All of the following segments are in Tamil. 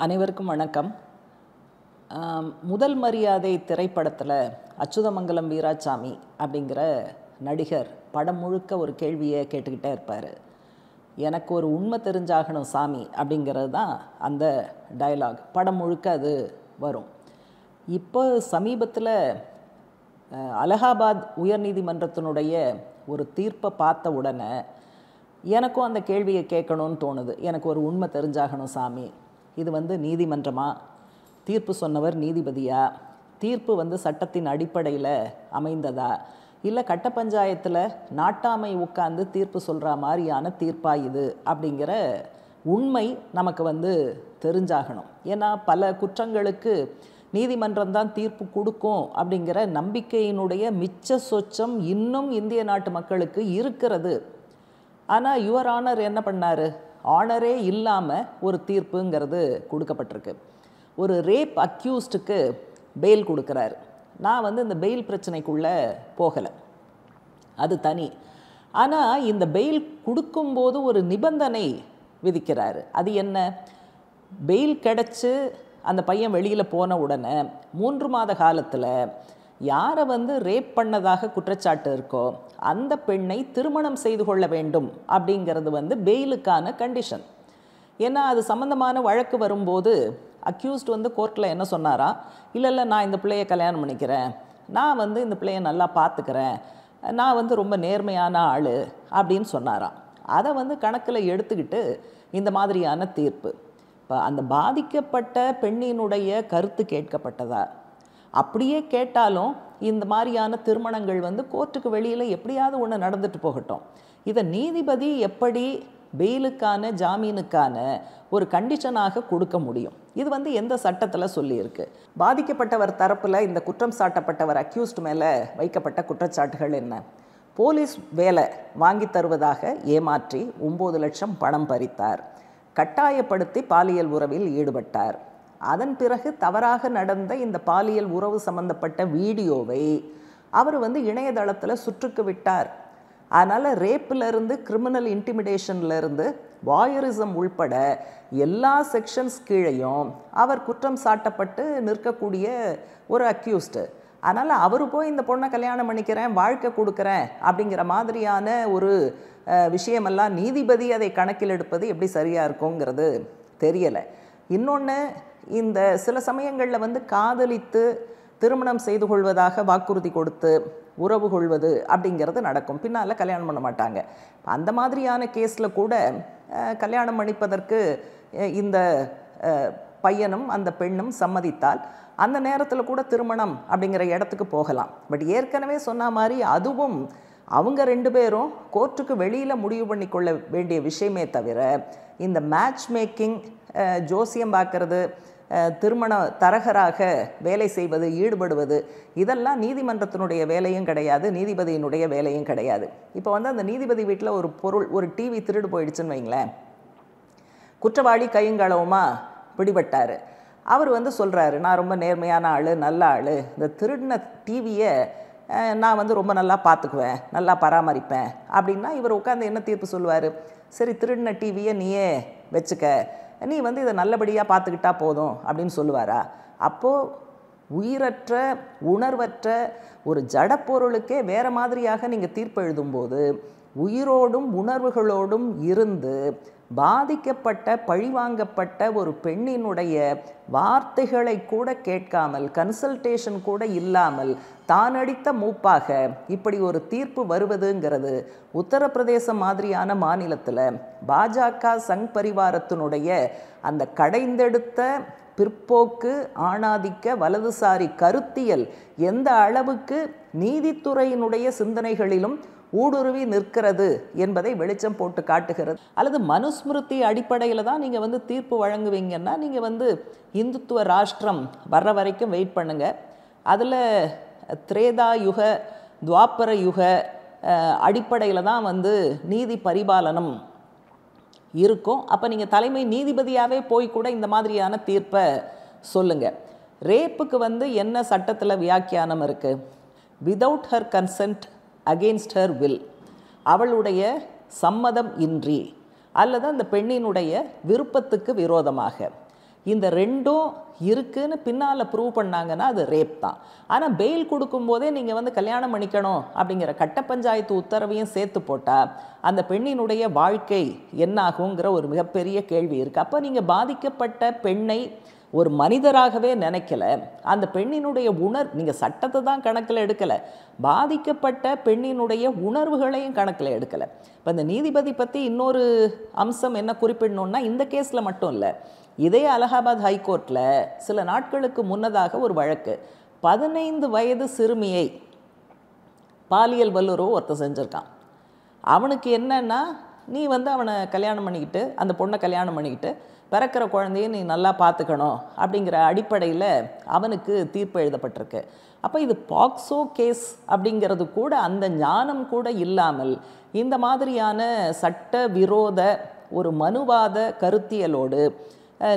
அனைவருக்கும் வணக்கம். முதல் மரியாதை திரைப்படத்தில் அச்சுதமங்கலம் வீராசாமி அப்படிங்கிற நடிகர் படம் முழுக்க ஒரு கேள்வியை கேட்டுக்கிட்டே இருப்பார். எனக்கு ஒரு உண்மை தெரிஞ்சாகணும் சாமி அப்படிங்கிறது தான் அந்த டயலாக். படம் முழுக்க அது வரும். இப்போ சமீபத்தில் அலகாபாத் உயர்நீதிமன்றத்தினுடைய ஒரு தீர்ப்பை பார்த்த உடனே எனக்கும் அந்த கேள்வியை கேட்கணும்னு தோணுது. எனக்கு ஒரு உண்மை தெரிஞ்சாகணும் சாமி, இது நீதிமன்றமா, தீர்ப்பு சொன்னவர் நீதிபதியா, தீர்ப்பு சட்டத்தின் அடிப்படையில் அமைந்ததா, இல்லை கட்ட பஞ்சாயத்தில் நாட்டாமை உட்கார்ந்து தீர்ப்பு சொல்கிற மாதிரியான தீர்ப்பா இது அப்படிங்கிற உண்மை நமக்கு தெரிஞ்சாகணும். ஏன்னா பல குற்றங்களுக்கு நீதிமன்றம் தான் தீர்ப்பு கொடுக்கும் அப்படிங்கிற நம்பிக்கையினுடைய மிச்ச சொச்சம் இன்னும் இந்திய நாட்டு மக்களுக்கு இருக்கிறது. ஆனால் யுவர் ஆனர் என்ன பண்ணார்? ஆனரே இல்லாமல் ஒரு தீர்ப்புங்கிறது கொடுக்கப்பட்டிருக்கு. ஒரு ரேப் அக்யூஸ்டுக்கு பெயில் கொடுக்குறாரு. நான் இந்த பெயில் பிரச்சனைக்குள்ளே போகலை, அது தனி. ஆனால் இந்த பெயில் கொடுக்கும்போது ஒரு நிபந்தனை விதிக்கிறாரு. அது என்ன? பெயில் கிடச்சி அந்த பையன் வெளியில் போன உடனே 3 மாத காலத்தில் யாரை ரேப் பண்ணதாக குற்றச்சாட்டு இருக்கோ அந்த பெண்ணை திருமணம் செய்து கொள்ள வேண்டும் அப்படிங்கிறது பெயிலுக்கான கண்டிஷன். ஏன்னா அது சம்மந்தமான வழக்கு வரும்போது அக்யூஸ்ட் கோர்ட்டில் என்ன சொன்னாரா, இல்லை நான் இந்த பிள்ளையை கல்யாணம் பண்ணிக்கிறேன், நான் இந்த பிள்ளையை நல்லா பார்த்துக்கிறேன், நான் ரொம்ப நேர்மையான ஆள் அப்படின்னு சொன்னாராம். அதை கணக்கில் எடுத்துக்கிட்டு இந்த மாதிரியான தீர்ப்பு. இப்போ அந்த பாதிக்கப்பட்ட பெண்ணினுடைய கருத்து கேட்கப்பட்டதா? அப்படியே கேட்டாலும் இந்த மாதிரியான திருமணங்கள் கோர்ட்டுக்கு வெளியில் எப்படியாவது ஒன்று நடந்துட்டு போகட்டும். இதை நீதிபதி எப்படி பெயிலுக்கான ஜாமீனுக்கான ஒரு கண்டிஷனாக கொடுக்க முடியும்? இது எந்த சட்டத்தில் சொல்லியிருக்கு? பாதிக்கப்பட்டவர் தரப்பில் இந்த குற்றம் சாட்டப்பட்டவர் அக்யூஸ்ட் மேலே வைக்கப்பட்ட குற்றச்சாட்டுகள் என்ன? போலீஸ் வேலை வாங்கி தருவதாக ஏமாற்றி 9 லட்சம் பணம் பறித்தார், கட்டாயப்படுத்தி பாலியல் உறவில் ஈடுபட்டார், அதன் பிறகு தவறாக நடந்த இந்த பாலியல் உறவு சம்பந்தப்பட்ட வீடியோவை அவர் இணையதளத்தில் சுற்றுக்கு விட்டார். அதனால் ரேப்பிலிருந்து கிரிமினல் இன்டிமிடேஷன்லேருந்து வாயரிசம் உள்பட எல்லா செக்ஷன்ஸ் கீழையும் அவர் குற்றம் சாட்டப்பட்டு நிற்கக்கூடிய ஒரு அக்யூஸ்டு. அதனால் அவர் போய் இந்த பொண்ணை கல்யாணம் பண்ணிக்கிறேன், வாழ்க்கை கொடுக்குறேன் அப்படிங்கிற மாதிரியான ஒரு விஷயமெல்லாம் நீதிபதி அதை கணக்கில் எடுப்பது எப்படி சரியாக இருக்குங்கிறது தெரியலை. இன்னொன்று, இந்த சில சமயங்களில் காதலித்து திருமணம் செய்து கொள்வதாக வாக்குறுதி கொடுத்து உறவு கொள்வது அப்படிங்கிறது நடக்கும், பின்னால் கல்யாணம் பண்ண மாட்டாங்க. அந்த மாதிரியான கேஸில் கூட கல்யாணம் பண்ணிப்பதற்கு இந்த பையனும் அந்த பெண்ணும் சம்மதித்தால் அந்த நேரத்தில் கூட திருமணம் அப்படிங்கிற இடத்துக்கு போகலாம். பட் ஏற்கனவே சொன்ன மாதிரி அதுவும் அவங்க 2 பேரும் கோர்ட்டுக்கு வெளியில் முடிவு பண்ணி கொள்ள வேண்டிய விஷயமே தவிர இந்த மேட்ச் மேக்கிங், ஜோசியம் பார்க்கறது, திருமண தரகராக வேலை செய்வது, ஈடுபடுவது, இதெல்லாம் நீதிமன்றத்தினுடைய வேலையும் கிடையாது, நீதிபதியினுடைய வேலையும் கிடையாது. இப்போ அந்த நீதிபதி வீட்டில் ஒரு பொருள், ஒரு டிவி திருடு போயிடுச்சுன்னு வைங்களேன், குற்றவாளி கையங்களவுமாக பிடிபட்டார். அவர் சொல்கிறாரு, நான் ரொம்ப நேர்மையான ஆள், நல்ல ஆள், இந்த திருடின டிவியை நான் ரொம்ப நல்லா பார்த்துக்குவேன், நல்லா பராமரிப்பேன் அப்படின்னா இவர் உட்காந்து என்ன தீர்ப்பு சொல்லுவார்? சரி, திருடின டிவியை நீயே வச்சுக்க, நீ இதை நல்லபடியாக பார்த்துக்கிட்டா போதும் அப்படின்னு சொல்லுவாரா? அப்போது உயிரற்ற உணர்வற்ற ஒரு ஜடப்பொருளுக்கே வேறு மாதிரியாக நீங்கள் தீர்ப்பு எழுதும்போது உயிரோடும் உணர்வுகளோடும் இருந்து பாதிக்கப்பட்ட பழிவாங்கப்பட்ட ஒரு பெண்ணினுடைய வார்த்தைகளை கூட கேட்காமல், கன்சல்டேஷன் கூட இல்லாமல் தான் அடித்த மூப்பாக இப்படி ஒரு தீர்ப்பு வருவதுங்கிறது உத்தரப்பிரதேசம் மாதிரியான மாநிலத்தில் பாஜக சங் பரிவாரத்தினுடைய அந்த கடைந்தெடுத்த பிற்போக்கு ஆணாதிக்க வலதுசாரி கருத்தியல் எந்த அளவுக்கு நீதித்துறையினுடைய சிந்தனைகளிலும் ஊடுருவி நிற்கிறது என்பதை வெளிச்சம் போட்டு காட்டுகிறது. அல்லது மனுஸ்மிருதி அடிப்படையில் தான் நீங்கள் தீர்ப்பு வழங்குவீங்கன்னா நீங்கள் இந்துத்துவ ராஷ்டிரம் வர்ற வரைக்கும் வெயிட் பண்ணுங்கள். அதில் திரேதா யுக, துவாபர யுக அடிப்படையில் தான் நீதி பரிபாலனம் இருக்கும். அப்போ நீங்கள் தலைமை நீதிபதியாகவே போய் கூட இந்த மாதிரியான தீர்ப்பை சொல்லுங்கள். ரேப்புக்கு என்ன சட்டத்தில் வியாக்கியானம் இருக்குது? Without her consent, against her will, அவளுடைய சம்மதம் இன்றி அல்லது அந்த பெண்ணினுடைய விருப்பத்துக்கு விரோதமாக. இந்த ரெண்டும் இருக்குன்னு பின்னால் ப்ரூவ் பண்ணாங்கன்னா அது ரேப் தான். ஆனால் பெயில் கொடுக்கும்போதே நீங்கள் வந்து கல்யாணம் பண்ணிக்கணும் அப்படிங்கிற கட்ட பஞ்சாயத்து உத்தரவையும் சேர்த்து போட்டால் அந்த பெண்ணினுடைய வாழ்க்கை என்னாகுங்கிற ஒரு மிகப்பெரிய கேள்வி இருக்குது. அப்போ நீங்கள் பாதிக்கப்பட்ட பெண்ணை ஒரு மனிதராகவே நினைக்கல, அந்த பெண்ணினுடைய நீங்கள் சட்டத்தை தான் கணக்கில் எடுக்கலை, பாதிக்கப்பட்ட பெண்ணினுடைய உணர்வுகளையும் கணக்கில் எடுக்கலை. இப்போ இந்த நீதிபதி பற்றி இன்னொரு அம்சம் என்ன குறிப்பிடணும்னா, இந்த கேஸில் மட்டும் இல்லை, இதே அலகாபாத் ஹைகோர்ட்டில் சில நாட்களுக்கு முன்னதாக ஒரு வழக்கு, 15 வயது சிறுமியை பாலியல் வல்லுறவு ஒருத்தர் செஞ்சுருக்கான். அவனுக்கு என்னன்னா, நீ வந்து அவனை கல்யாணம் பண்ணிக்கிட்டு, அந்த பொண்ணை கல்யாணம் பண்ணிக்கிட்டு பிறக்கிற குழந்தைய நீ நல்லா பார்த்துக்கணும் அப்படிங்கிற அடிப்படையில் அவனுக்கு தீர்ப்பு எழுதப்பட்டிருக்கு. அப்போ இது பாக்ஸோ கேஸ் அப்படிங்கிறது கூட அந்த ஞானம் கூட இல்லாமல் இந்த மாதிரியான சட்ட விரோத ஒரு மனுவாத கருத்தியலோடு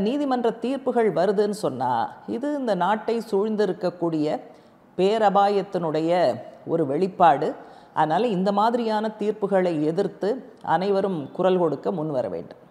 நீதிமன்ற தீர்ப்புகள் வருதுன்னு சொன்னால் இது இந்த நாட்டை சூழ்ந்திருக்கக்கூடிய பேரபாயத்தினுடைய ஒரு வெளிப்பாடு. அதனால் இந்த மாதிரியான தீர்ப்புகளை எதிர்த்து அனைவரும் குரல் கொடுக்க முன் வர வேண்டும்.